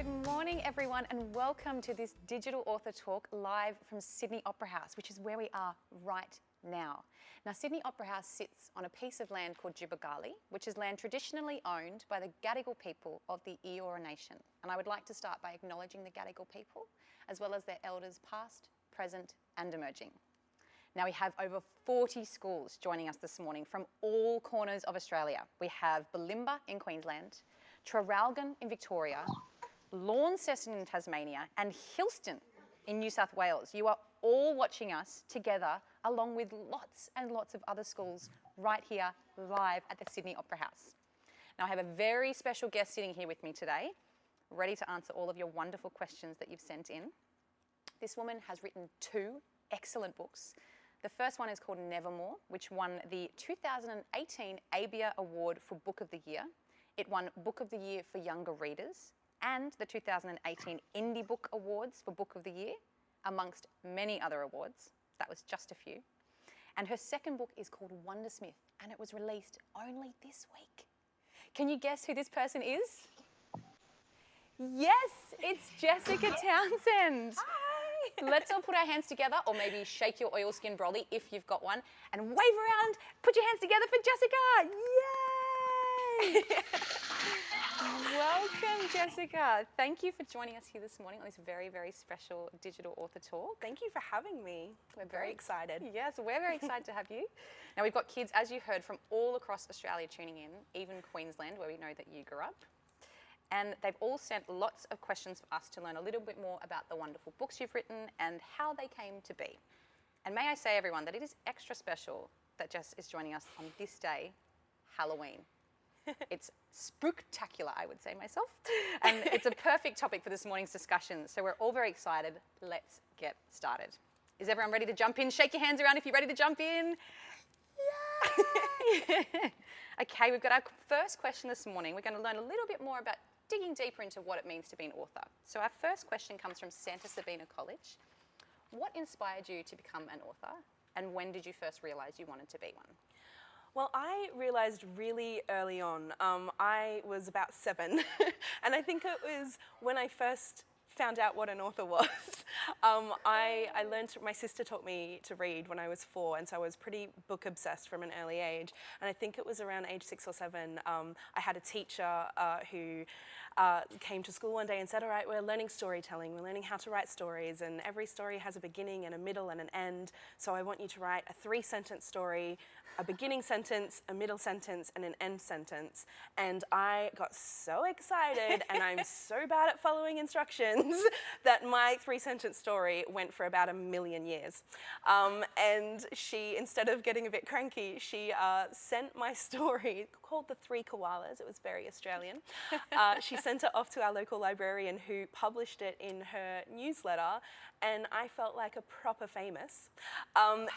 Good morning, everyone, and welcome to this Digital Author Talk live from Sydney Opera House, which is where we are right now. Now, Sydney Opera House sits on a piece of land called Jibbagali, which is land traditionally owned by the Gadigal people of the Eora Nation. And I would like to start by acknowledging the Gadigal people, as well as their elders past, present, and emerging. Now, we have over 40 schools joining us this morning from all corners of Australia. We have Bulimba in Queensland, Traralgon in Victoria, Launceston in Tasmania, and Hillston in New South Wales. You are all watching us together along with lots and lots of other schools right here live at the Sydney Opera House. Now, I have a very special guest sitting here with me today, ready to answer all of your wonderful questions that you've sent in. This woman has written 2 excellent books. The first one is called Nevermore, which won the 2018 ABIA Award for Book of the Year. It won Book of the Year for Younger Readers and the 2018 Indie Book Awards for Book of the Year, amongst many other awards. That was just a few. And her second book is called Wundersmith, and it was released only this week. Can you guess who this person is? Yes, it's Jessica Townsend. Hi. Let's all put our hands together, or maybe shake your oilskin brolly if you've got one, and wave around. Put your hands together for Jessica. Yay! Welcome, Jessica. Thank you for joining us here this morning on this very, very special Digital Author Talk. Thank you for having me. We're very excited. Yes, we're very excited to have you. Now, we've got kids, as you heard, from all across Australia tuning in, even Queensland, where we know that you grew up. And they've all sent lots of questions for us to learn a little bit more about the wonderful books you've written and how they came to be. And may I say, everyone, that it is extra special that Jess is joining us on this day, Halloween. It's spooktacular, I would say myself. And it's a perfect topic for this morning's discussion. So we're all very excited. Let's get started. Is everyone ready to jump in? Shake your hands around if you're ready to jump in. Yay! Okay, we've got our first question this morning. We're going to learn a little bit more about digging deeper into what it means to be an author. So our first question comes from Santa Sabina College. What inspired you to become an author? And when did you first realise you wanted to be one? Well, I realised really early on. I was about 7, and I think it was when I first found out what an author was. I learned, my sister taught me to read when I was 4, and so I was pretty book obsessed from an early age. And I think it was around age 6 or 7, I had a teacher who came to school one day and said, all right, we're learning storytelling, we're learning how to write stories, and every story has a beginning and a middle and an end. So I want you to write a 3-sentence story, a beginning sentence, a middle sentence, and an end sentence. And I got so excited, and I'm so bad at following instructions, that my 3-sentence story went for about 1,000,000 years. And she, instead of getting a bit cranky, she sent my story, called The 3 Koalas, it was very Australian. She sent it off to our local librarian, who published it in her newsletter, and I felt like a proper famous. And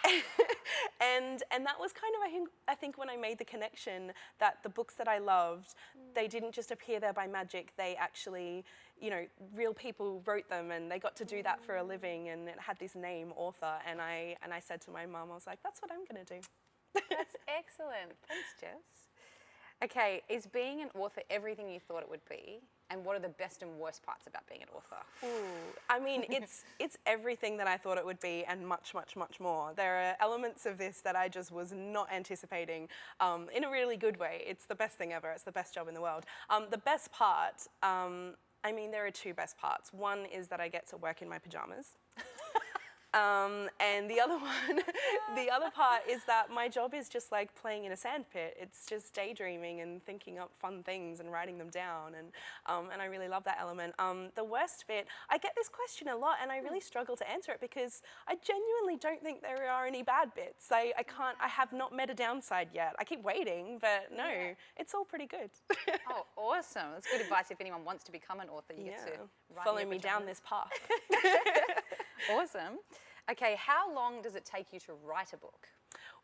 that was kind of, I think when I made the connection that the books that I loved, they didn't just appear there by magic, they actually, you know, real people wrote them, and they got to do that for a living, and it had this name, author, and I said to my mum, I was like, that's what I'm going to do. That's excellent. Thanks, Jess. Okay, is being an author everything you thought it would be? And what are the best and worst parts about being an author? Ooh, I mean, it's everything that I thought it would be, and much, much, much more. There are elements of this that I just was not anticipating in a really good way. It's the best thing ever. It's the best job in the world. The best part, I mean, there are 2 best parts. One is that I get to work in my pajamas. And the other one, the other part is that my job is just like playing in a sandpit. It's just daydreaming and thinking up fun things and writing them down, and I really love that element. The worst bit, I get this question a lot, and I really struggle to answer it because I genuinely don't think there are any bad bits. I have not met a downside yet. I keep waiting, but no, it's all pretty good. Oh, awesome. That's good advice if anyone wants to become an author. You get to follow me down this path. Awesome. Okay, how long does it take you to write a book?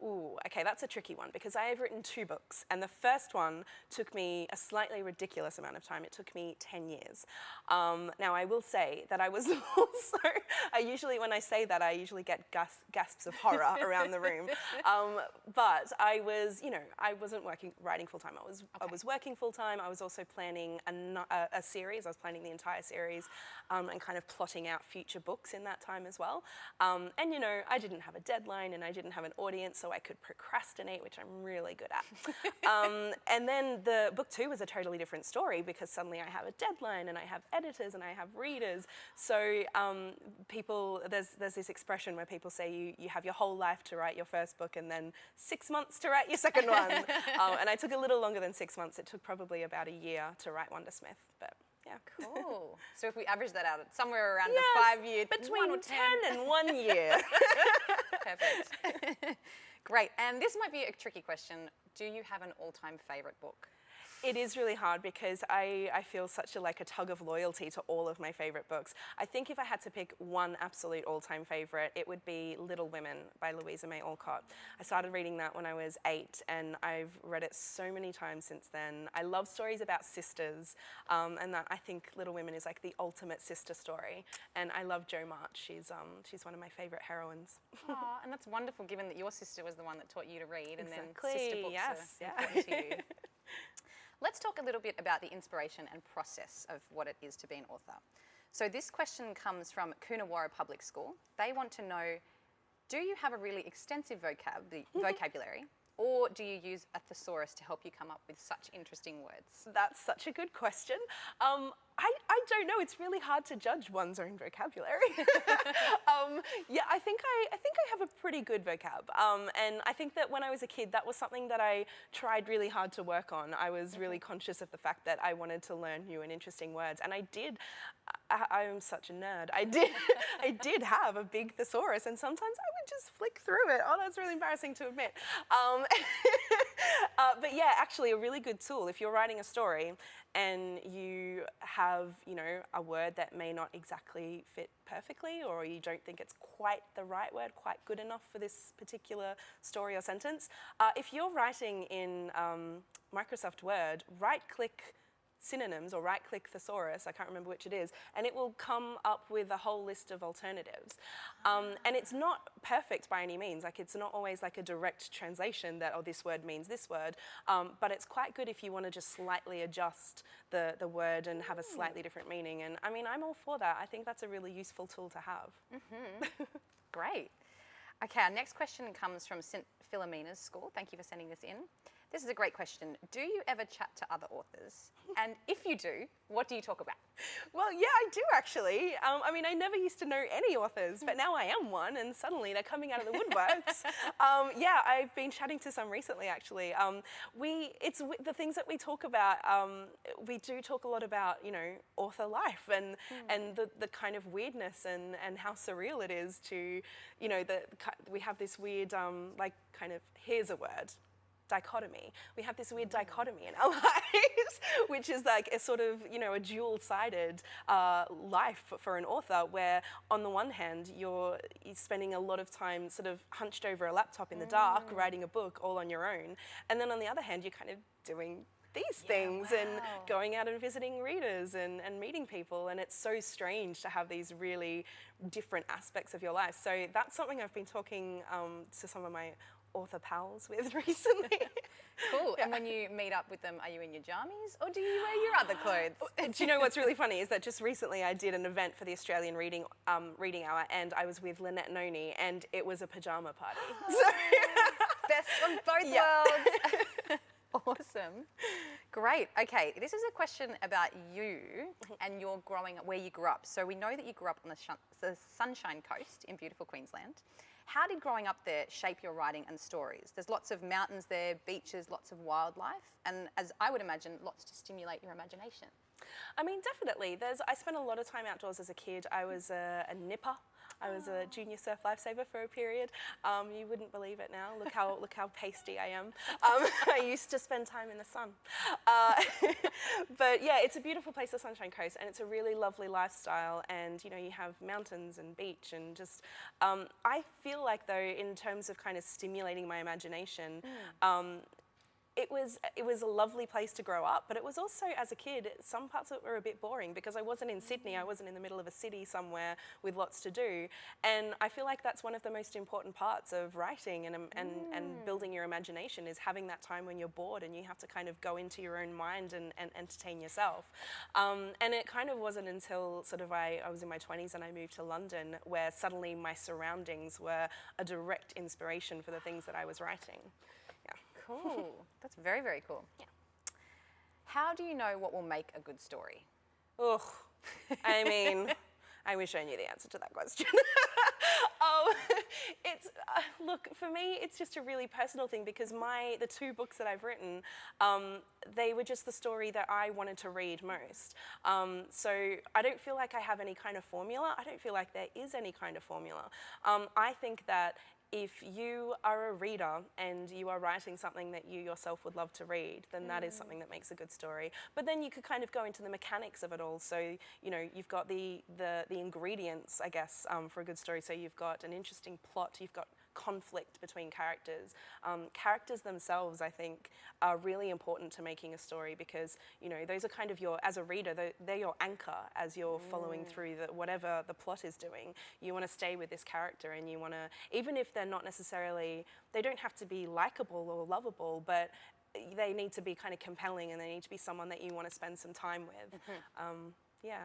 Ooh, okay, that's a tricky one because I have written 2 books, and the first one took me a slightly ridiculous amount of time. It took me 10 years. Now, I will say that I was also, when I say that, I usually get gasps of horror around the room. But I was, I wasn't writing full-time. I was working full-time. I was also planning a series. I was planning the entire series and kind of plotting out future books in that time as well. And, I didn't have a deadline and I didn't have an audience, so I could procrastinate, which I'm really good at. And then the book 2 was a totally different story because suddenly I have a deadline and I have editors and I have readers. So there's this expression where people say you have your whole life to write your first book and then 6 months to write your second one. And I took a little longer than 6 months. It took probably about a year to write Wundersmith, but yeah. Cool. So if we average that out, somewhere around the 5 year, between 10 and 1 year. Perfect. Great. And this might be a tricky question. Do you have an all-time favourite book? It is really hard because I feel such a tug of loyalty to all of my favourite books. I think if I had to pick one absolute all-time favourite, it would be Little Women by Louisa May Alcott. I started reading that when I was 8 and I've read it so many times since then. I love stories about sisters and that I think Little Women is like the ultimate sister story. And I love Jo March. She's one of my favourite heroines. Oh, and that's wonderful given that your sister was the one that taught you to read and exactly. then sister books are important to you. Let's talk a little bit about the inspiration and process of what it is to be an author. So this question comes from Coonawarra Public School. They want to know, do you have a really extensive vocabulary or do you use a thesaurus to help you come up with such interesting words? That's such a good question. I don't know. It's really hard to judge one's own vocabulary. Yeah, I think I have a pretty good vocab. And I think that when I was a kid, that was something that I tried really hard to work on. I was really conscious of the fact that I wanted to learn new and interesting words, and I did. I'm such a nerd. I did have a big thesaurus, and sometimes I would just flick through it. Oh, that's really embarrassing to admit. But yeah, actually a really good tool if you're writing a story and you have, a word that may not exactly fit perfectly, or you don't think it's quite the right word, quite good enough for this particular story or sentence. If you're writing in Microsoft Word, right-click synonyms or right-click thesaurus, I can't remember which it is, and it will come up with a whole list of alternatives. And it's not perfect by any means, it's not always like a direct translation that, oh, this word means this word, but it's quite good if you want to just slightly adjust the word and have a slightly different meaning. And I mean, I'm all for that. I think that's a really useful tool to have. Mm-hmm. Great. Okay, our next question comes from St. Philomena's School. Thank you for sending this in. This is a great question. Do you ever chat to other authors? And if you do, what do you talk about? Well, yeah, I do actually. I mean, I never used to know any authors, but now I am one, and suddenly they're coming out of the woodworks. Yeah, I've been chatting to some recently, actually. It's the things that we talk about. We do talk a lot about, author life and the kind of weirdness and how surreal it is to, we have this weird, kind of, here's a word. Dichotomy. We have this weird dichotomy in our lives, which is like a sort of, a dual-sided life for an author, where on the one hand, you're spending a lot of time sort of hunched over a laptop in the dark, writing a book all on your own. And then on the other hand, you're kind of doing these things and going out and visiting readers and meeting people. And it's so strange to have these really different aspects of your life. So that's something I've been talking to some of my author pals with recently. Cool. Yeah. And when you meet up with them, are you in your jammies or do you wear your other clothes? Do you know what's really funny is that just recently I did an event for the Australian Reading Hour, and I was with Lynette Noni, and it was a pajama party. Best of both worlds. Awesome. Great. Okay, this is a question about you and your growing up, where you grew up. So we know that you grew up on the Sunshine Coast in beautiful Queensland. How did growing up there shape your writing and stories? There's lots of mountains there, beaches, lots of wildlife, and as I would imagine, lots to stimulate your imagination. I mean, definitely. I spent a lot of time outdoors as a kid. I was a nipper. I was a junior surf lifesaver for a period. You wouldn't believe it now. Look how pasty I am. I used to spend time in the sun. But yeah, it's a beautiful place, the Sunshine Coast, and it's a really lovely lifestyle. And you know, you have mountains and beach, and just I feel like though, in terms of kind of stimulating my imagination. It was a lovely place to grow up, but it was also, as a kid, some parts of it were a bit boring because I wasn't in Sydney, I wasn't in the middle of a city somewhere with lots to do. And I feel like that's one of the most important parts of writing and building your imagination, is having that time when you're bored and you have to kind of go into your own mind and entertain yourself. And it kind of wasn't until sort of I was in my 20s and I moved to London where suddenly my surroundings were a direct inspiration for the things that I was writing. Cool. That's very, very cool. Yeah. How do you know what will make a good story? Ugh. I mean, I wish I knew the answer to that question. Look, for me, it's just a really personal thing because the two books that I've written, they were just the story that I wanted to read most. So I don't feel like I have any kind of formula. I don't feel like there is any kind of formula. I think that if you are a reader and you are writing something that you yourself would love to read, then that is something that makes a good story. But then you could kind of go into the mechanics of it all. So, you know, you've got the ingredients, I guess, for a good story. So you've got an interesting plot, you've got conflict between characters. Characters themselves, I think, are really important to making a story because, you know, those are kind of as a reader, they're your anchor as you're following through whatever the plot is doing. You want to stay with this character and you want to, even if they're not necessarily, they don't have to be likable or lovable, but they need to be kind of compelling and they need to be someone that you want to spend some time with. Yeah.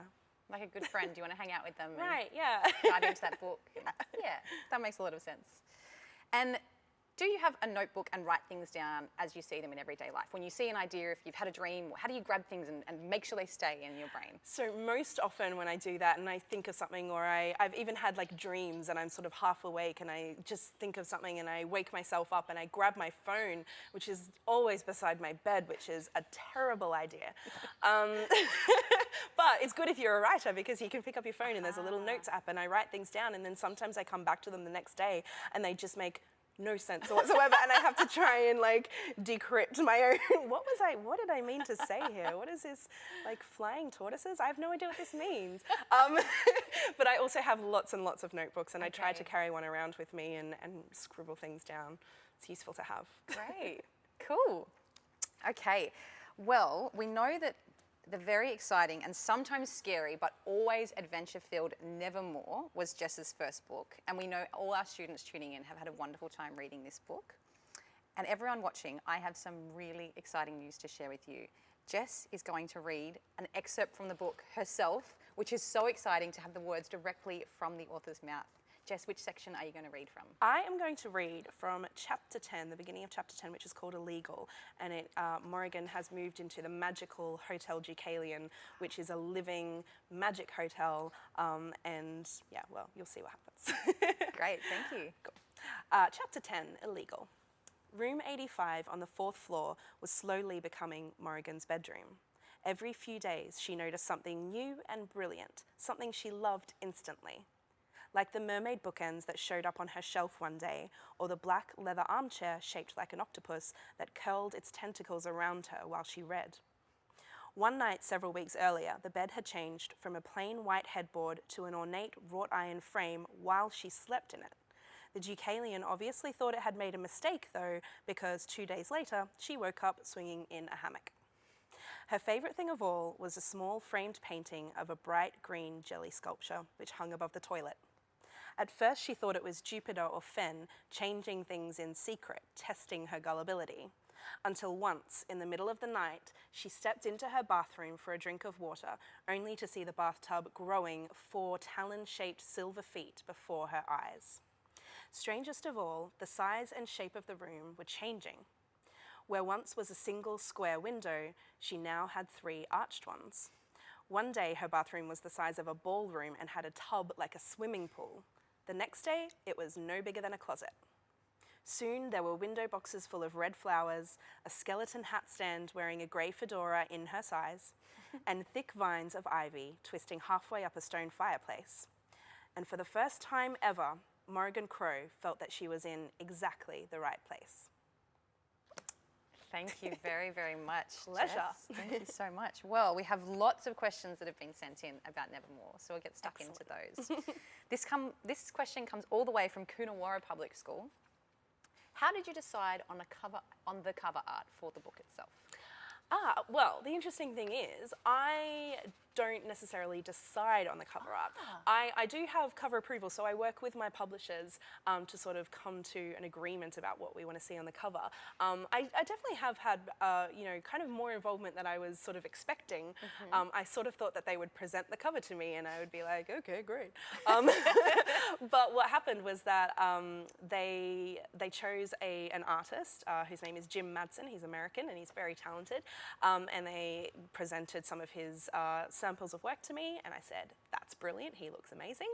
Like a good friend, you want to hang out with them. Right, yeah. Dive into that book. Yeah, that makes a lot of sense. And do you have a notebook and write things down as you see them in everyday life? When you see an idea, if you've had a dream, how do you grab things and make sure they stay in your brain? So most often when I do that and I think of something, or I've even had like dreams and I'm sort of half awake and I just think of something and I wake myself up and I grab my phone, which is always beside my bed, which is a terrible idea. But it's good if you're a writer because you can pick up your phone and there's a little notes app and I write things down and then sometimes I come back to them the next day and they just make no sense whatsoever and I have to try and like decrypt my own, what did I mean to say here? What is this, like flying tortoises? I have no idea what this means. But I also have lots and lots of notebooks and I try to carry one around with me and scribble things down. It's useful to have. Great, cool. Okay, well, we know that the very exciting and sometimes scary, but always adventure-filled Nevermore was Jess's first book. And we know all our students tuning in have had a wonderful time reading this book. And everyone watching, I have some really exciting news to share with you. Jess is going to read an excerpt from the book herself, which is so exciting to have the words directly from the author's mouth. Jess, which section are you going to read from? I am going to read from chapter 10, the beginning of chapter 10, which is called Illegal. And Morrigan has moved into the magical Hotel Deucalion, which is a living magic hotel. And yeah, well, you'll see what happens. Great, thank you. Cool. Chapter 10, Illegal. Room 85 on the 4th floor was slowly becoming Morrigan's bedroom. Every few days, she noticed something new and brilliant, something she loved instantly. Like the mermaid bookends that showed up on her shelf one day, or the black leather armchair shaped like an octopus that curled its tentacles around her while she read. One night several weeks earlier, the bed had changed from a plain white headboard to an ornate wrought iron frame while she slept in it. The Deucalion obviously thought it had made a mistake though, because 2 days later, she woke up swinging in a hammock. Her favourite thing of all was a small framed painting of a bright green jelly sculpture which hung above the toilet. At first she thought it was Jupiter or Fen changing things in secret, testing her gullibility. Until once, in the middle of the night, she stepped into her bathroom for a drink of water, only to see the bathtub growing 4 talon-shaped silver feet before her eyes. Strangest of all, the size and shape of the room were changing. Where once was a single square window, she now had 3 arched ones. One day her bathroom was the size of a ballroom and had a tub like a swimming pool. The next day, it was no bigger than a closet. Soon there were window boxes full of red flowers, a skeleton hat stand wearing a grey fedora in her size, and thick vines of ivy twisting halfway up a stone fireplace. And for the first time ever, Morrigan Crow felt that she was in exactly the right place. Thank you very, very much. Pleasure. Jess. Thank you so much. Well, we have lots of questions that have been sent in about Nevermore, so we'll get stuck into those. This question comes all the way from Coonawarra Public School. How did you decide on the cover art for the book itself? Well, the interesting thing is, I don't necessarily decide on the cover art. I do have cover approval, so I work with my publishers to sort of come to an agreement about what we want to see on the cover. I definitely have had, kind of more involvement than I was sort of expecting. I sort of thought that they would present the cover to me and I would be like, okay, great. But what happened was that they chose an artist whose name is Jim Madsen. He's American and he's very talented. And they presented some of his samples of work to me, and I said, that's brilliant, he looks amazing.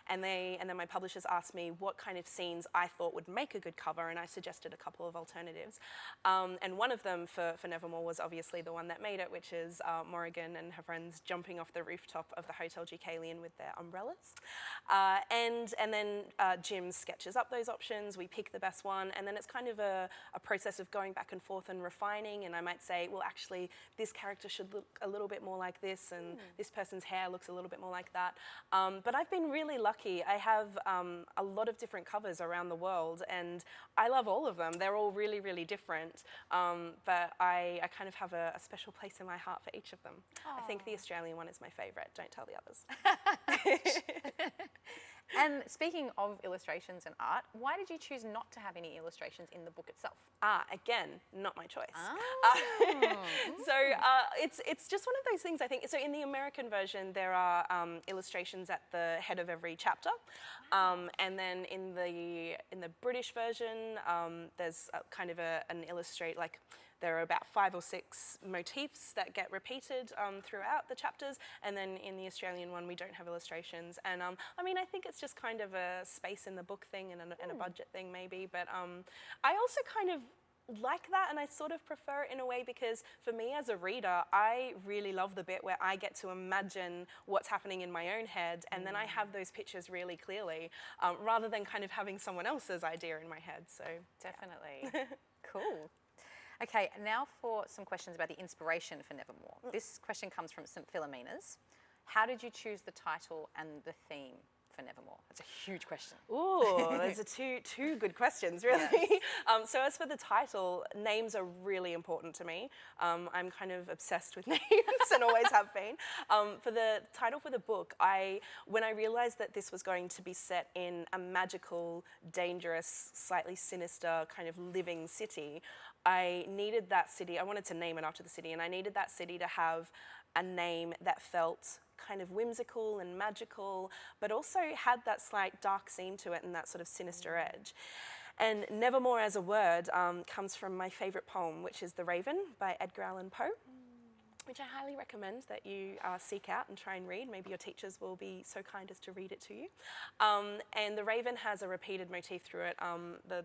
And then my publishers asked me what kind of scenes I thought would make a good cover, and I suggested a couple of alternatives. And one of them for Nevermore was obviously the one that made it, which is Morrigan and her friends jumping off the rooftop of the Hotel Deucalion with their umbrellas. And then Jim sketches up those options, we pick the best one, and then it's kind of a process of going back and forth and refining, and I might say, well, actually, this character should look a little bit more like this, and this person's hair looks a little bit more like that. But I've been really lucky. I have a lot of different covers around the world, and I love all of them. They're all really, really different, but I kind of have a special place in my heart for each of them. Aww. I think the Australian one is my favourite. Don't tell the others. And speaking of illustrations and art, why did you choose not to have any illustrations in the book itself? Again, not my choice. Oh. So it's just one of those things, I think. So in the American version, there are illustrations at the head of every chapter. And then in the British version, there's kind of an illustrate, like, there are about 5 or 6 motifs that get repeated throughout the chapters, and then in the Australian one we don't have illustrations. And I mean, I think it's just kind of a space in the book thing and a budget thing maybe, but I also kind of like that, and I sort of prefer it in a way because for me as a reader, I really love the bit where I get to imagine what's happening in my own head, and then I have those pictures really clearly, rather than kind of having someone else's idea in my head. So definitely. Yeah. Cool. Okay, now for some questions about the inspiration for Nevermore. This question comes from St. Philomena's. How did you choose the title and the theme for Nevermore? That's a huge question. Ooh, those are two good questions, really. Yes. So as for the title, names are really important to me. I'm kind of obsessed with names and always have been. For the title for the book, when I realized that this was going to be set in a magical, dangerous, slightly sinister kind of living city, I needed that city, I wanted to name it after the city, and I needed that city to have a name that felt kind of whimsical and magical, but also had that slight dark seam to it and that sort of sinister edge. And Nevermore as a word comes from my favourite poem, which is The Raven by Edgar Allan Poe, which I highly recommend that you seek out and try and read. Maybe your teachers will be so kind as to read it to you. And the raven has a repeated motif through it.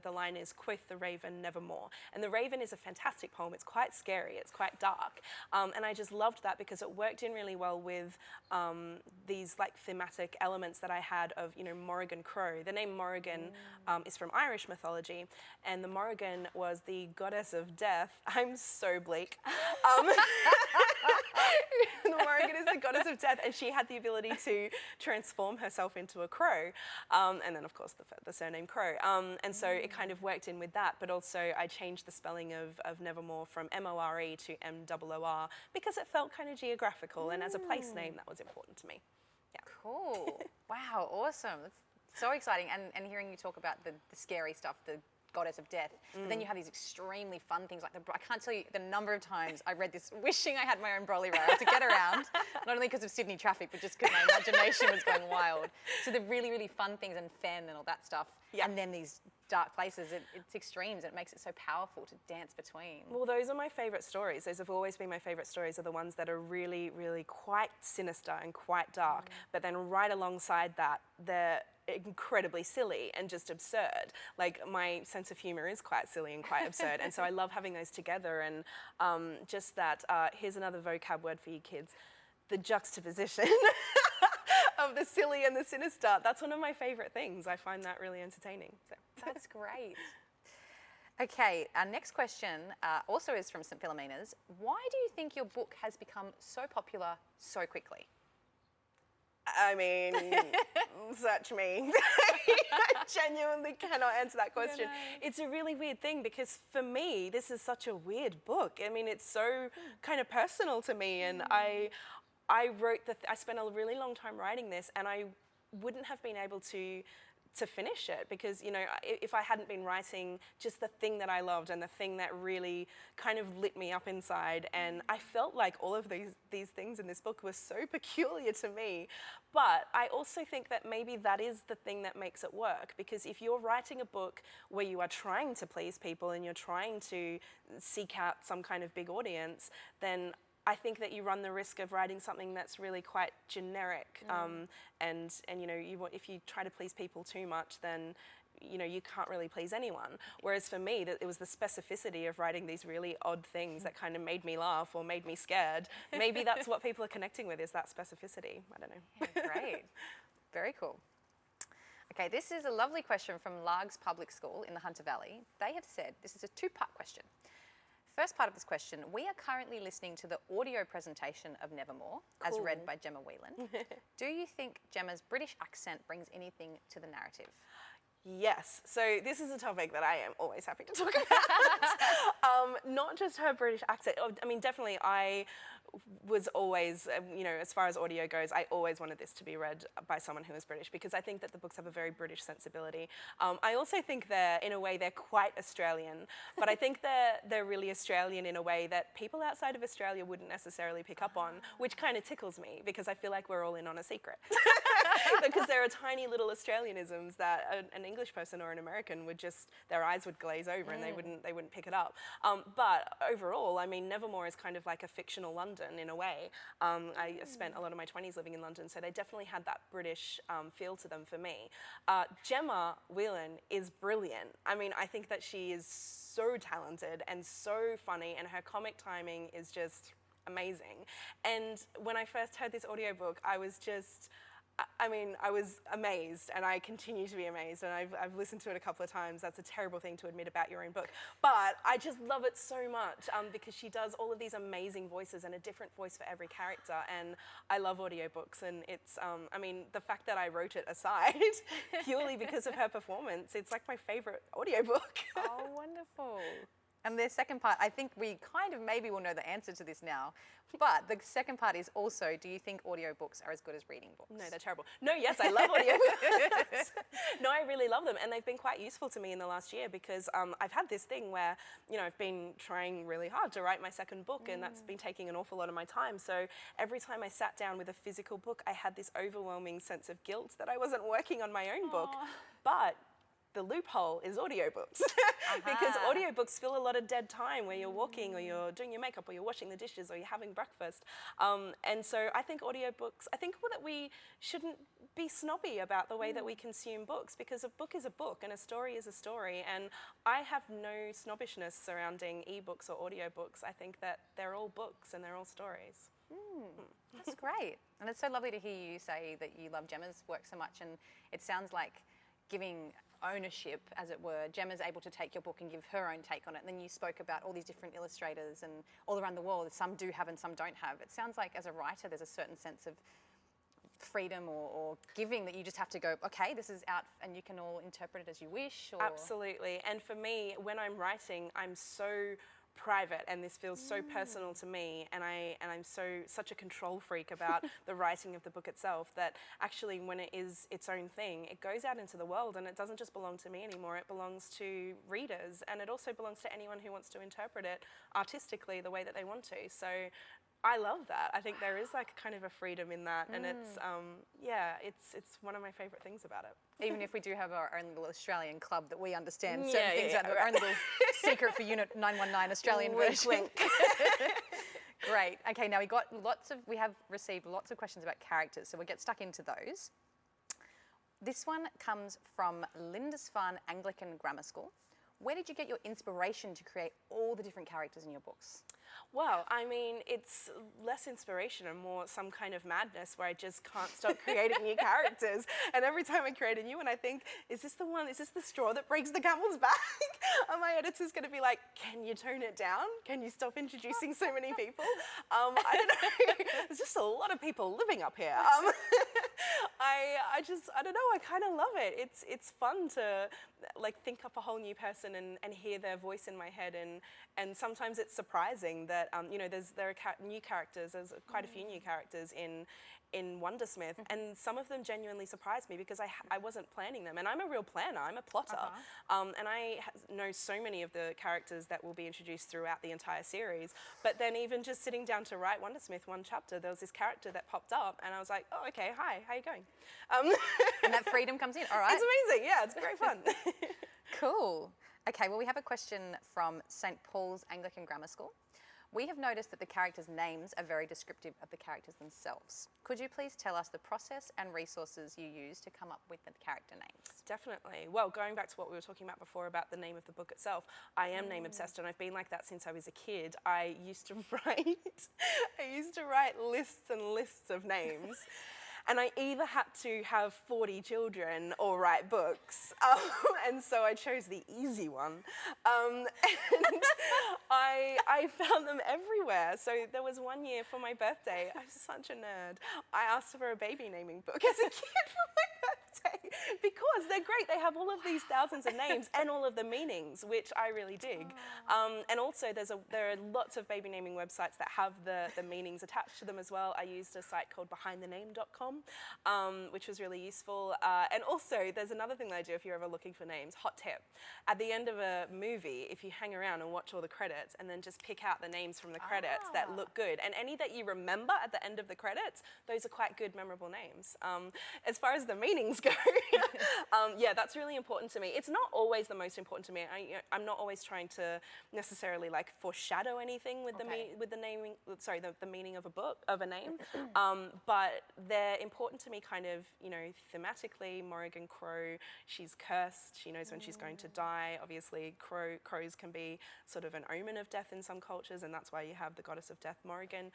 The line is, "Quoth the raven, nevermore." And the raven is a fantastic poem. It's quite scary, it's quite dark. And I just loved that because it worked in really well with these like thematic elements that I had of, Morrigan Crow. The name Morrigan is from Irish mythology, and the Morrigan was the goddess of death. I'm so bleak. The Morrigan is the goddess of death, and she had the ability to transform herself into a crow, and then of course the surname Crow, and so it kind of worked in with that, but also I changed the spelling of Nevermore from M-O-R-E to M-O-O-R because it felt kind of geographical, and as a place name that was important to me. Yeah. Cool. Wow, awesome. That's so exciting, and hearing you talk about the scary stuff, the goddess of death, but then you have these extremely fun things like I can't tell you the number of times I read this wishing I had my own brolly rail to get around, not only because of Sydney traffic, but just because my imagination was going wild. So the really, really fun things and fen and all that stuff, and then these dark places, it's extremes, and it makes it so powerful to dance between. Well, those are my favourite stories. Those have always been my favourite stories, are the ones that are really, really quite sinister and quite dark, but then right alongside that, they're incredibly silly and just absurd. Like, my sense of humour is quite silly and quite absurd, and so I love having those together, and just that, here's another vocab word for you kids, the juxtaposition of the silly and the sinister. That's one of my favorite things. I find that really entertaining. So. That's great. Okay, our next question also is from St. Philomena's. Why do you think your book has become so popular so quickly? I mean, search me. I genuinely cannot answer that question. It's a really weird thing because for me, this is such a weird book. I mean, it's so kind of personal to me, and I wrote I spent a really long time writing this, and I wouldn't have been able to finish it because, you know, if I hadn't been writing just the thing that I loved and the thing that really kind of lit me up inside, and I felt like all of these things in this book were so peculiar to me. But I also think that maybe that is the thing that makes it work, because if you're writing a book where you are trying to please people and you're trying to seek out some kind of big audience, then I think that you run the risk of writing something that's really quite generic, and you know, if you try to please people too much, then you know you can't really please anyone. Whereas for me, it was the specificity of writing these really odd things that kind of made me laugh or made me scared. Maybe that's what people are connecting with, is that specificity. I don't know. Yeah, great, very cool. Okay, this is a lovely question from Largs Public School in the Hunter Valley. They have said, this is a two-part question. First part of this question, we are currently listening to the audio presentation of Nevermore, as read by Gemma Whelan. Do you think Gemma's British accent brings anything to the narrative? Yes, so this is a topic that I am always happy to talk about. Not just her British accent. I mean, definitely I was always, you know, as far as audio goes, I always wanted this to be read by someone who is British, because I think that the books have a very British sensibility. I also think in a way, they're quite Australian, but I think they're really Australian in a way that people outside of Australia wouldn't necessarily pick up on, which kind of tickles me, because I feel like we're all in on a secret. Because there are tiny little Australianisms that an English person or an American would just, their eyes would glaze over and they wouldn't pick it up. But overall, I mean, Nevermore is kind of like a fictional London in a way. I spent a lot of my 20s living in London, so they definitely had that British feel to them for me. Gemma Whelan is brilliant. I mean, I think that she is so talented and so funny, and her comic timing is just amazing. And when I first heard this audiobook, I was amazed, and I continue to be amazed, and I've listened to it a couple of times. That's a terrible thing to admit about your own book. But I just love it so much because she does all of these amazing voices and a different voice for every character, and I love audiobooks, and it's, I mean, the fact that I wrote it aside, purely because of her performance, it's like my favorite audiobook. Oh, wonderful. And the second part, I think we kind of maybe will know the answer to this now, but the second part is also, do you think audiobooks are as good as reading books? No, they're terrible. No, yes, I love audiobooks. No, I really love them, and they've been quite useful to me in the last year, because I've had this thing where, you know, I've been trying really hard to write my second book, and that's been taking an awful lot of my time. So every time I sat down with a physical book, I had this overwhelming sense of guilt that I wasn't working on my own book. But the loophole is audiobooks. Because audiobooks fill a lot of dead time where you're walking, or you're doing your makeup, or you're washing the dishes, or you're having breakfast. And so I think audiobooks, I think that we shouldn't be snobby about the way that we consume books, because a book is a book and a story is a story. And I have no snobbishness surrounding ebooks or audiobooks. I think that they're all books and they're all stories. That's great. And it's so lovely to hear you say that you love Gemma's work so much, and it sounds like giving ownership, as it were. Gemma's able to take your book and give her own take on it. And then you spoke about all these different illustrators and all around the world. Some do have and some don't have. It sounds like as a writer, there's a certain sense of freedom or giving that you just have to go, okay, this is out and you can all interpret it as you wish. Or... Absolutely. And for me, when I'm writing, I'm so private, and this feels so personal to me, and I'm such a control freak about the writing of the book itself, that actually when it is its own thing, it goes out into the world, and it doesn't just belong to me anymore, it belongs to readers, and it also belongs to anyone who wants to interpret it artistically the way that they want to. So I love that. I think there is like kind of a freedom in that, and it's it's one of my favorite things about it. Even if we do have our own little Australian club that we understand certain things about, our own little secret for Unit 919 Australian version. Great. Okay, now we have received lots of questions about characters, so we'll get stuck into those. This one comes from Lindisfarne Anglican Grammar School. Where did you get your inspiration to create all the different characters in your books? Well, I mean, it's less inspiration and more some kind of madness where I just can't stop creating new characters. And every time I create a new one, I think, is this the straw that breaks the camel's back? And my editor's going to be like, can you tone it down? Can you stop introducing so many people? I don't know. There's just a lot of people living up here. I don't know, I kind of love it. It's fun to like think up a whole new person and hear their voice in my head, and sometimes it's surprising that there are new characters. There's quite a few new characters in Wundersmith, and some of them genuinely surprised me because I wasn't planning them, and I'm a real planner. I'm a plotter, and I know so many of the characters that will be introduced throughout the entire series. But then even just sitting down to write Wundersmith one chapter, there was this character that popped up, and I was like, oh, okay, hi, how you going? And that freedom comes in. All right. It's amazing. Yeah, it's great fun. Cool. Okay, well, we have a question from St. Paul's Anglican Grammar School. We have noticed that the characters' names are very descriptive of the characters themselves. Could you please tell us the process and resources you use to come up with the character names? Definitely. Well, going back to what we were talking about before about the name of the book itself, I am name obsessed, and I've been like that since I was a kid. I used to write lists and lists of names. And I either had to have 40 children or write books. And so I chose the easy one. And I found them everywhere. So there was one year for my birthday, I'm such a nerd, I asked for a baby naming book as a kid for my birthday because they're great. They have all of these thousands of names and all of the meanings, which I really dig. And also there are lots of baby naming websites that have the meanings attached to them as well. I used a site called behindthename.com. Which was really useful. And also, there's another thing that I do if you're ever looking for names, hot tip. At the end of a movie, if you hang around and watch all the credits and then just pick out the names from the credits that look good, and any that you remember at the end of the credits, those are quite good, memorable names. As far as the meanings go, yeah, that's really important to me. It's not always the most important to me. I'm not always trying to necessarily like foreshadow anything with the naming, sorry, the meaning of a name, but they're important to me kind of, thematically. Morrigan Crow, she's cursed. She knows when she's going to die. Obviously, crows can be sort of an omen of death in some cultures, and that's why you have the goddess of death, Morrigan.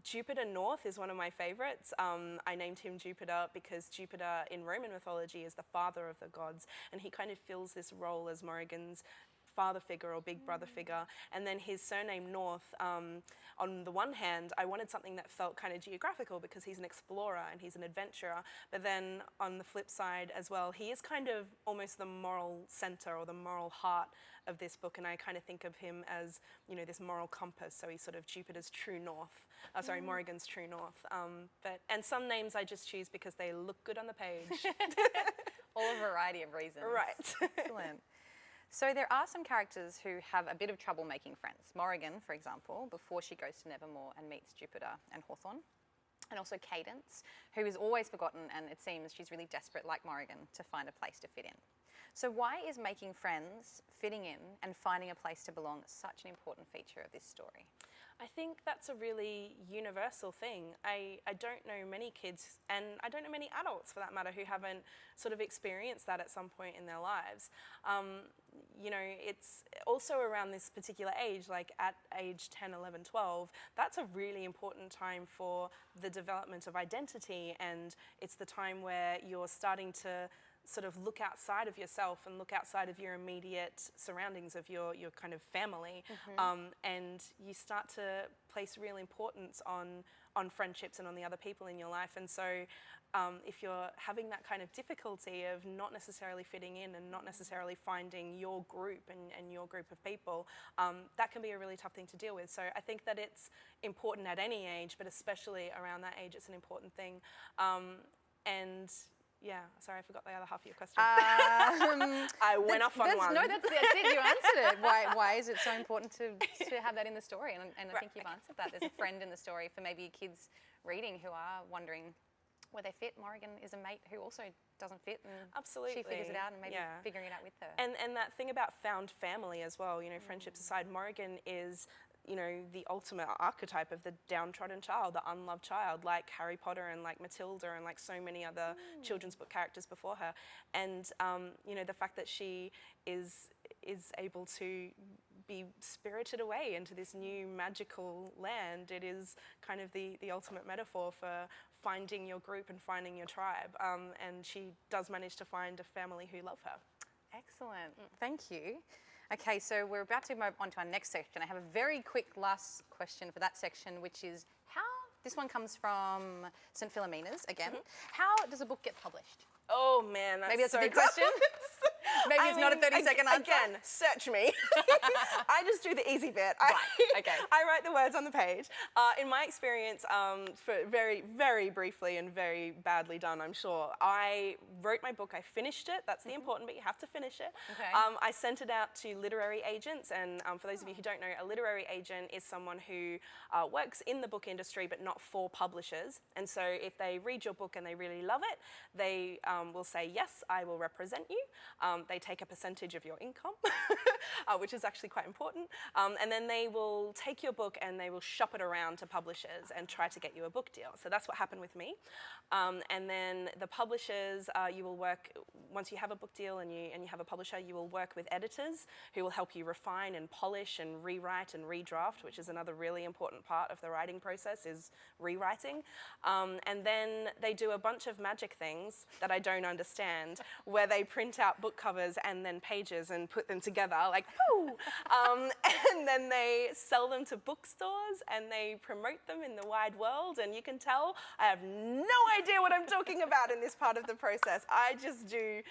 Jupiter North is one of my favorites. I named him Jupiter because Jupiter in Roman mythology is the father of the gods, and he kind of fills this role as Morrigan's father figure or big brother figure. And then his surname North, on the one hand, I wanted something that felt kind of geographical because he's an explorer and he's an adventurer. But then on the flip side as well, he is kind of almost the moral center or the moral heart of this book. And I kind of think of him as, this moral compass. So he's sort of Jupiter's true north. Morrigan's true north. And some names I just choose because they look good on the page. All a variety of reasons. Right. Excellent. So there are some characters who have a bit of trouble making friends. Morrigan, for example, before she goes to Nevermore and meets Jupiter and Hawthorne. And also Cadence, who is always forgotten, and it seems she's really desperate, like Morrigan, to find a place to fit in. So why is making friends, fitting in, and finding a place to belong such an important feature of this story? I think that's a really universal thing. I don't know many kids, and I don't know many adults for that matter, who haven't sort of experienced that at some point in their lives. It's also around this particular age, like at age 10, 11, 12, that's a really important time for the development of identity, and it's the time where you're starting to sort of look outside of yourself and look outside of your immediate surroundings of your kind of family, and you start to place real importance on friendships and on the other people in your life. And so if you're having that kind of difficulty of not necessarily fitting in and not necessarily finding your group and your group of people, that can be a really tough thing to deal with. So I think that it's important at any age, but especially around that age, it's an important thing. And yeah, sorry, I forgot the other half of your question. I went off on one. No, that's it. You answered it. Why is it so important to have that in the story? And I think you've answered that. There's a friend in the story for maybe kids reading who are wondering where they fit. Morrigan is a mate who also doesn't fit, and absolutely, she figures it out, and maybe figuring it out with her. And that thing about found family as well, friendships aside, Morrigan is the ultimate archetype of the downtrodden child, the unloved child, like Harry Potter and like Matilda and like so many other children's book characters before her. And the fact that she is able to be spirited away into this new magical land. It is kind of the ultimate metaphor for finding your group and finding your tribe. And she does manage to find a family who love her. Excellent. Thank you. Okay, so we're about to move on to our next section. I have a very quick last question for that section, which is this one comes from St. Philomena's again. How does a book get published? Oh man, Maybe that's so a big question. Maybe it's not a 30-second answer. Again, search me. I just do the easy bit. Right, okay. I write the words on the page. In my experience, for very, very briefly and very badly done, I'm sure, I wrote my book, I finished it. That's the important bit, you have to finish it. Okay. I sent it out to literary agents, and for those of you who don't know, a literary agent is someone who works in the book industry but not for publishers. And so if they read your book and they really love it, they will say, yes, I will represent you. They take a percentage of your income, which is actually quite important. And then they will take your book and they will shop it around to publishers and try to get you a book deal. So that's what happened with me. And then the publishers, you will work, once you have a book deal and you have a publisher, you will work with editors who will help you refine and polish and rewrite and redraft, which is another really important part of the writing process, is rewriting. And then they do a bunch of magic things that I don't understand, where they print out book covers and then pages and put them together like, whoo! And then they sell them to bookstores and they promote them in the wide world. And you can tell I have no idea what I'm talking about in this part of the process. I just do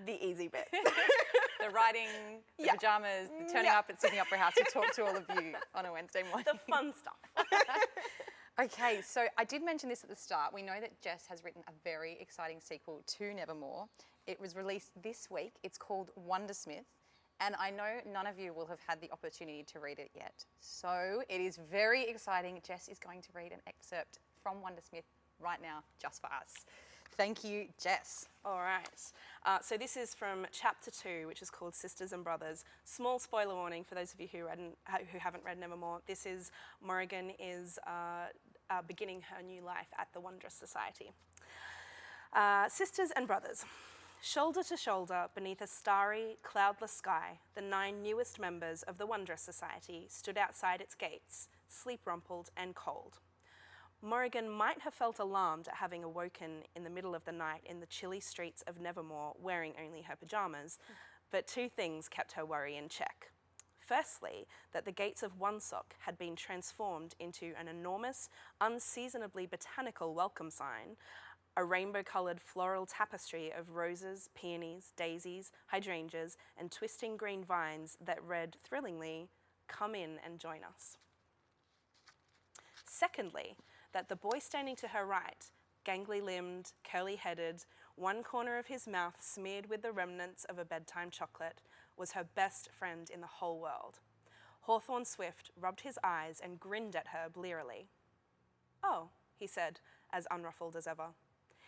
the easy bit. The writing, the pajamas, the turning up at Sydney Opera House to talk to all of you on a Wednesday morning. The fun stuff. Okay, so I did mention this at the start. We know that Jess has written a very exciting sequel to Nevermore. It was released this week. It's called Wundersmith, and I know none of you will have had the opportunity to read it yet. So it is very exciting. Jess is going to read an excerpt from Wundersmith right now, just for us. Thank you, Jess. All right. So this is from chapter 2, which is called Sisters and Brothers. Small spoiler warning for those of you who haven't read Nevermore. This is Morrigan is beginning her new life at the Wondrous Society. Sisters and Brothers. Shoulder to shoulder, beneath a starry, cloudless sky, the 9 newest members of the Wondrous Society stood outside its gates, sleep-rumpled and cold. Morrigan might have felt alarmed at having awoken in the middle of the night in the chilly streets of Nevermore wearing only her pyjamas, but 2 things kept her worry in check. Firstly, that the gates of Woonsock had been transformed into an enormous, unseasonably botanical welcome sign, a rainbow-coloured floral tapestry of roses, peonies, daisies, hydrangeas, and twisting green vines that read thrillingly, "Come in and join us." Secondly, that the boy standing to her right, gangly-limbed, curly-headed, one corner of his mouth smeared with the remnants of a bedtime chocolate, was her best friend in the whole world. Hawthorne Swift rubbed his eyes and grinned at her blearily. "Oh," he said, as unruffled as ever.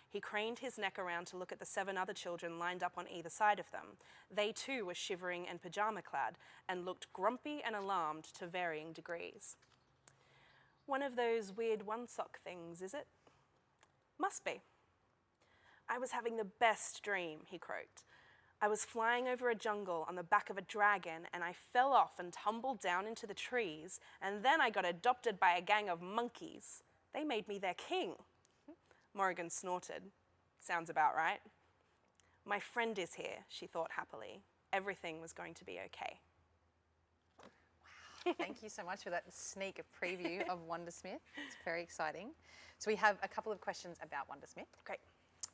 He craned his neck around to look at the 7 other children lined up on either side of them. They too were shivering and pyjama-clad, and looked grumpy and alarmed to varying degrees. "One of those weird Woonsock things, is it?" "Must be." "I was having the best dream," he croaked. "I was flying over a jungle on the back of a dragon, and I fell off and tumbled down into the trees, and then I got adopted by a gang of monkeys. They made me their king." Morrigan snorted. "Sounds about right." "My friend is here," she thought happily. Everything was going to be okay. Wow. Thank you so much for that sneak preview of Wundersmith. It's very exciting. So we have a couple of questions about Wundersmith. Great.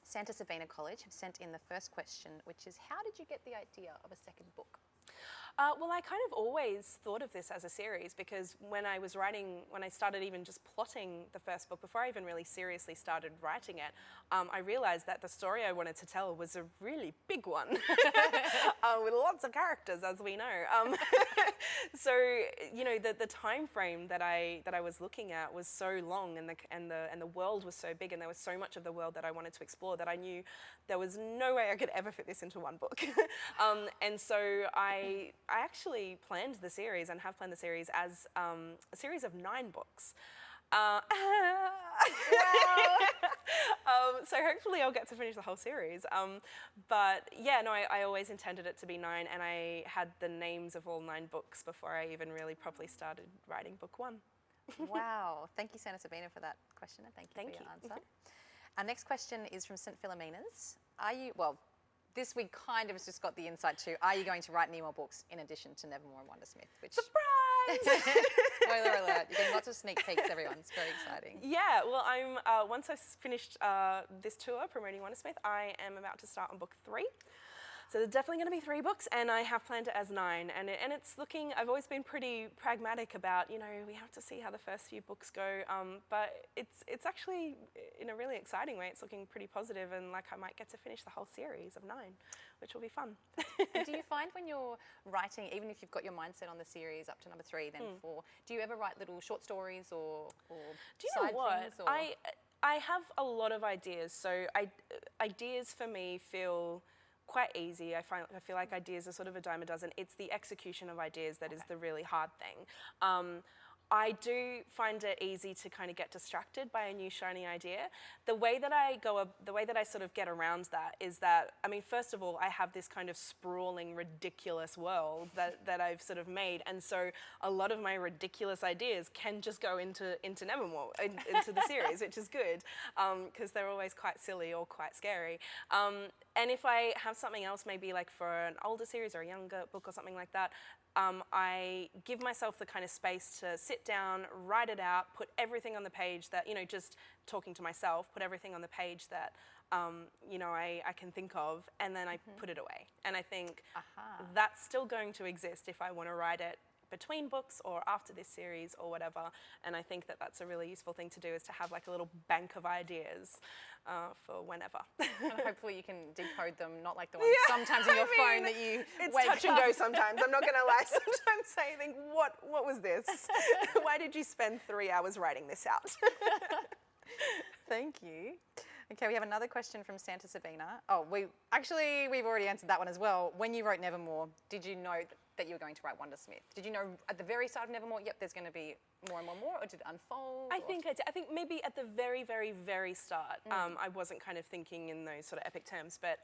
Santa Sabina College have sent in the first question, which is, how did you get the idea of a second book? Well, I kind of always thought of this as a series, because when I started even just plotting the first book, before I even really seriously started writing it, I realized that the story I wanted to tell was a really big one with lots of characters, as we know. So, you know, the time frame that I was looking at was so long, and the world was so big, and there was so much of the world that I wanted to explore that I knew there was no way I could ever fit this into one book. And so I actually planned the series, and have planned the series as a series of 9 books. So hopefully I'll get to finish the whole series. But yeah, no, I always intended it to be 9, and I had the names of all 9 books before I even really properly started writing book 1. Wow. Thank you, Santa Sabina, for that question, and thank you for your answer. Our next question is from St. Philomena's. This we kind of has just got the insight to, are you going to write any more books in addition to Nevermore and Wundersmith? Which, surprise! Spoiler alert, you're getting lots of sneak peeks, everyone. It's very exciting. Yeah, well, once I've finished this tour promoting Wundersmith, I am about to start on book 3. So there's definitely going to be 3 books, and I have planned it as 9. And it's looking, I've always been pretty pragmatic about, we have to see how the first few books go. But it's actually, in a really exciting way, it's looking pretty positive, and like I might get to finish the whole series of 9, which will be fun. And do you find when you're writing, even if you've got your mindset on the series up to number 3, then 4, do you ever write little short stories or do you know what? I have a lot of ideas. So ideas for me feel quite easy. I feel like ideas are sort of a dime a dozen. It's the execution of ideas that is the really hard thing. I do find it easy to kind of get distracted by a new shiny idea. The way that I sort of get around that is that, I mean, first of all, I have this kind of sprawling, ridiculous world that I've sort of made, and so a lot of my ridiculous ideas can just go into Nevermore, into the series, which is good, because they're always quite silly or quite scary. And if I have something else, maybe like for an older series or a younger book or something like that, I give myself the kind of space to sit down, write it out, put everything on the page that, just talking to myself, put everything on the page that, I can think of, and then I put it away. And I think that's still going to exist if I want to write it between books or after this series or whatever. And I think that that's a really useful thing to do, is to have like a little bank of ideas for whenever. And hopefully you can decode them, not like the ones sometimes on your phone that you It's wake touch and up. go sometimes, I'm not going to lie. Sometimes I think, what was this? Why did you spend 3 hours writing this out? Thank you. Okay, we have another question from Santa Sabina. Oh, we've already answered that one as well. When you wrote Nevermore, did you know that you were going to write Wundersmith? Did you know at the very start of Nevermore, yep, there's going to be more and more, or did it unfold? I think maybe at the very, very, very start, I wasn't kind of thinking in those sort of epic terms, but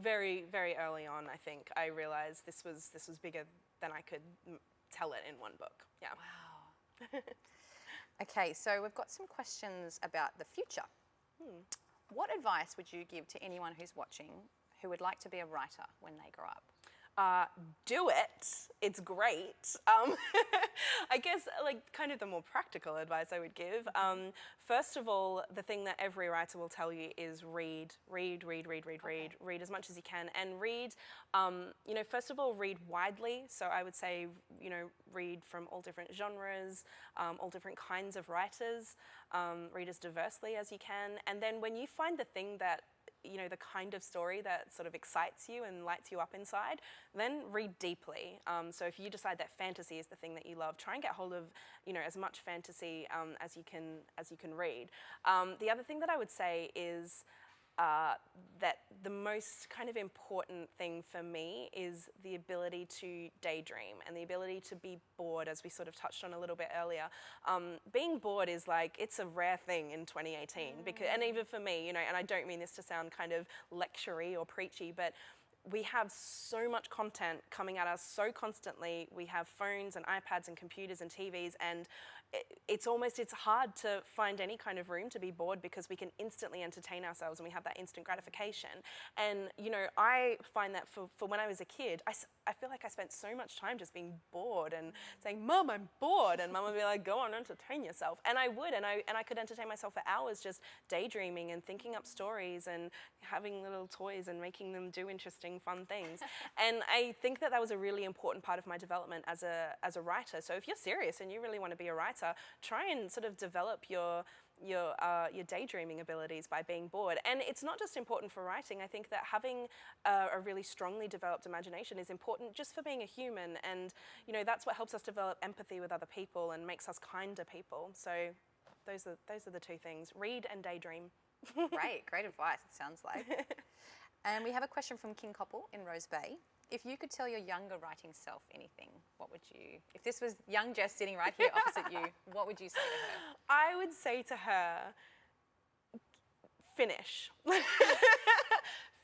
very, very early on, I think I realised this was bigger than I could tell it in one book. Yeah. Wow. Okay, so we've got some questions about the future. What advice would you give to anyone who's watching who would like to be a writer when they grow up? Do it. It's great. I guess like kind of the more practical advice I would give. First of all, the thing that every writer will tell you is read as much as you can, and read, first of all, read widely. So I would say, read from all different genres, all different kinds of writers, read as diversely as you can. And then when you find the thing that the kind of story that sort of excites you and lights you up inside, then read deeply. So if you decide that fantasy is the thing that you love, try and get hold of, as much fantasy as you can read. The other thing that I would say is that the most kind of important thing for me is the ability to daydream and the ability to be bored, as we sort of touched on a little bit earlier. Being bored is like, it's a rare thing in 2018, because, and even for me, and I don't mean this to sound kind of lecture-y or preachy, but we have so much content coming at us so constantly. We have phones and iPads and computers and TVs, and it's hard to find any kind of room to be bored, because we can instantly entertain ourselves and we have that instant gratification. And, I find that for when I was a kid, I feel like I spent so much time just being bored and saying, "Mum, I'm bored," and Mum would be like, "Go on, entertain yourself." And I would, and I could entertain myself for hours just daydreaming and thinking up stories and having little toys and making them do interesting, fun things. And I think that was a really important part of my development as a writer. So if you're serious and you really want to be a writer, try and sort of develop your daydreaming abilities by being bored. And it's not just important for writing. I think that having a really strongly developed imagination is important just for being a human, and that's what helps us develop empathy with other people and makes us kinder people. So those are the two things: read and daydream. Great advice, it sounds like. And we have a question from King Koppel in Rose Bay. if you could tell your younger writing self anything, what would you, if this was young Jess sitting right here opposite you, what would you say to her? I would say to her, finish.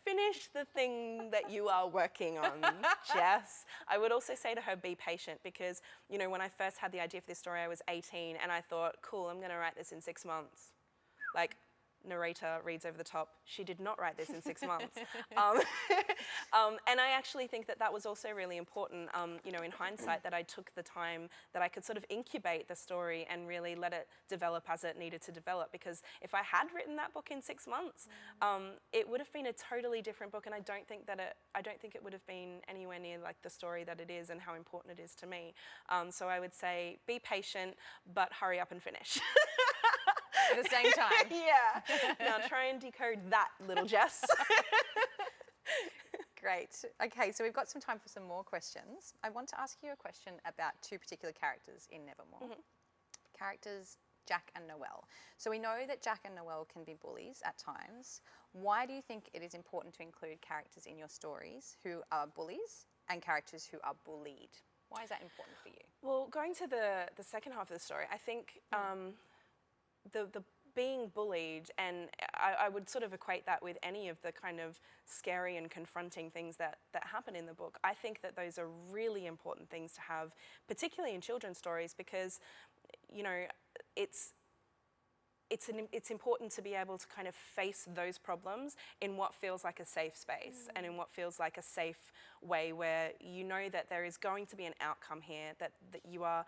Finish the thing that you are working on, Jess. I would also say to her, be patient, because, you know, when I first had the idea for this story, I was 18, and I thought, cool, I'm going to write this in 6 months. Like, narrator reads over the top, she did not write this in 6 months. And I actually think that that was also really important, you know, in hindsight, that I took the time that I could sort of incubate the story and really let it develop as it needed to develop. Because if I had written that book in 6 months, it would have been a totally different book, and I don't think it would have been anywhere near like the story that it is and how important it is to me. So I would say, be patient, but hurry up and finish. At the same time. Yeah. Now try and decode that, little Jess. Great. Okay, so we've got some time for some more questions. I want to ask you a question about two particular characters in Nevermore. Characters Jack and Noelle. So we know that Jack and Noelle can be bullies at times. Why do you think it is important to include characters in your stories who are bullies and characters who are bullied? Why is that important for you? Well, going to the second half of the story, I think the being bullied, and I would sort of equate that with any of the kind of scary and confronting things that happen in the book. I think that those are really important things to have, particularly in children's stories, because, you know, it's important to be able to kind of face those problems in what feels like a safe space and in what feels like a safe way, where you know that there is going to be an outcome here, that you are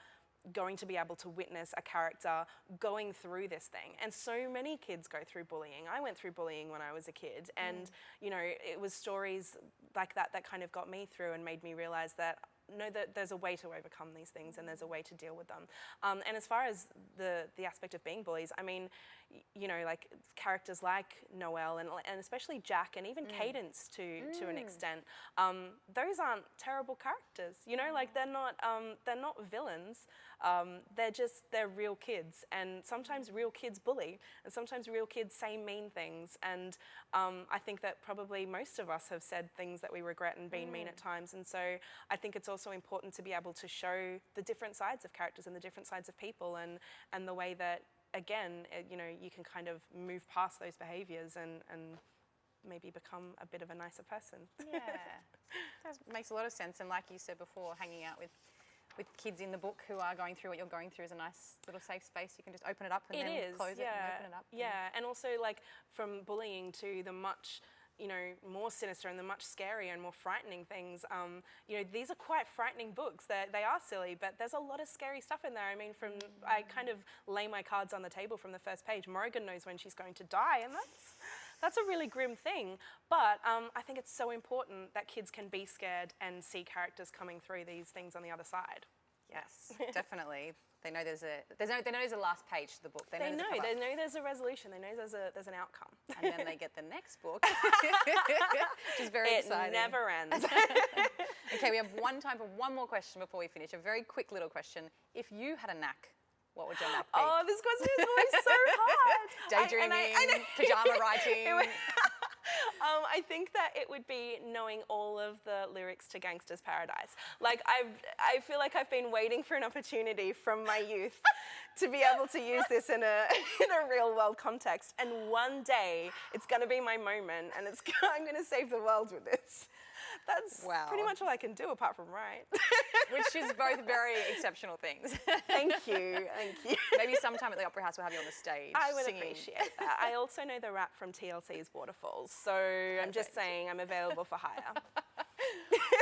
going to be able to witness a character going through this thing. And so many kids go through bullying. I went through bullying when I was a kid, and you know, it was stories like that that kind of got me through and made me realize that that there's a way to overcome these things and there's a way to deal with them. And as far as the aspect of being bullies, I mean, you know, like characters like Noelle and especially Jack and even Cadence to an extent, those aren't terrible characters. You know, like they're not villains. They're real kids, and sometimes real kids bully, and sometimes real kids say mean things. And I think that probably most of us have said things that we regret and been mean at times. And so I think it's also important to be able to show the different sides of characters and the different sides of people, and the way that, again, you know, you can kind of move past those behaviours and maybe become a bit of a nicer person. Yeah, that makes a lot of sense. And like you said before, hanging out with kids in the book who are going through what you're going through is a nice little safe space. You can just open it up and close it and open it up. Yeah, and also like from bullying to the much, you know, more sinister and the much scarier and more frightening things. You know, these are quite frightening books. They are silly, but there's a lot of scary stuff in there. I mean, I kind of lay my cards on the table from the first page. Morrigan knows when she's going to die, and that's a really grim thing. But I think it's so important that kids can be scared and see characters coming through these things on the other side. Yes, definitely. They know there's a last page to the book. They know there's a resolution. They know there's an outcome. And then they get the next book, which is very exciting. It never ends. Okay, we have time for one more question before we finish. A very quick little question. If you had a knack, what would your knack be? Oh, this question is always so hard. Daydreaming, pajama writing. I think that it would be knowing all of the lyrics to Gangsta's Paradise. Like, I feel like I've been waiting for an opportunity from my youth to be able to use this in a real world context. And one day, it's going to be my moment, and I'm going to save the world with this. That's pretty much all I can do apart from write. Which is both very exceptional things. Thank you. Maybe sometime at the Opera House we'll have you on the stage I would singing. appreciate that. I also know the rap from TLC's Waterfalls, so I'm just saying I'm available for hire.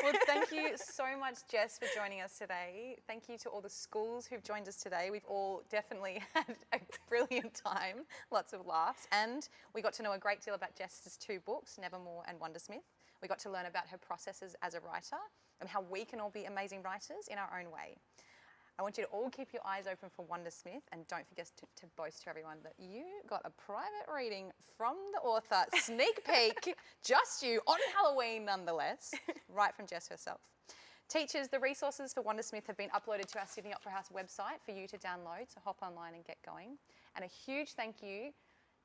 Well, thank you so much, Jess, for joining us today. Thank you to all the schools who've joined us today. We've all definitely had a brilliant time, lots of laughs, and we got to know a great deal about Jess's two books, Nevermore and Wundersmith. We got to learn about her processes as a writer and how we can all be amazing writers in our own way. I want you to all keep your eyes open for Wundersmith, and don't forget to boast to everyone that you got a private reading from the author, sneak peek, just you, on Halloween nonetheless, right from Jess herself. Teachers, the resources for Wundersmith have been uploaded to our Sydney Opera House website for you to download, so hop online and get going. And a huge thank you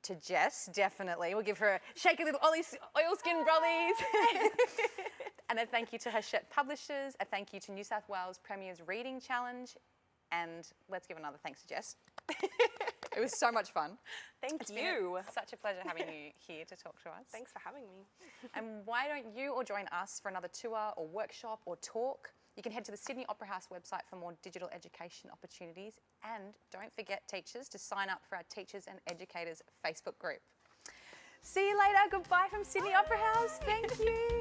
to Jess, definitely. We'll give her a shake of the oilskin brollies. And a thank you to Hachette Publishers, a thank you to New South Wales Premier's Reading Challenge, and let's give another thanks to Jess. It was so much fun. Thank It's you. been such a pleasure having you here to talk to us. Thanks for having me. And why don't you all join us for another tour or workshop or talk? You can head to the Sydney Opera House website for more digital education opportunities. And don't forget, teachers, to sign up for our Teachers and Educators Facebook group. See you later. Goodbye from Sydney Opera House. Thank you.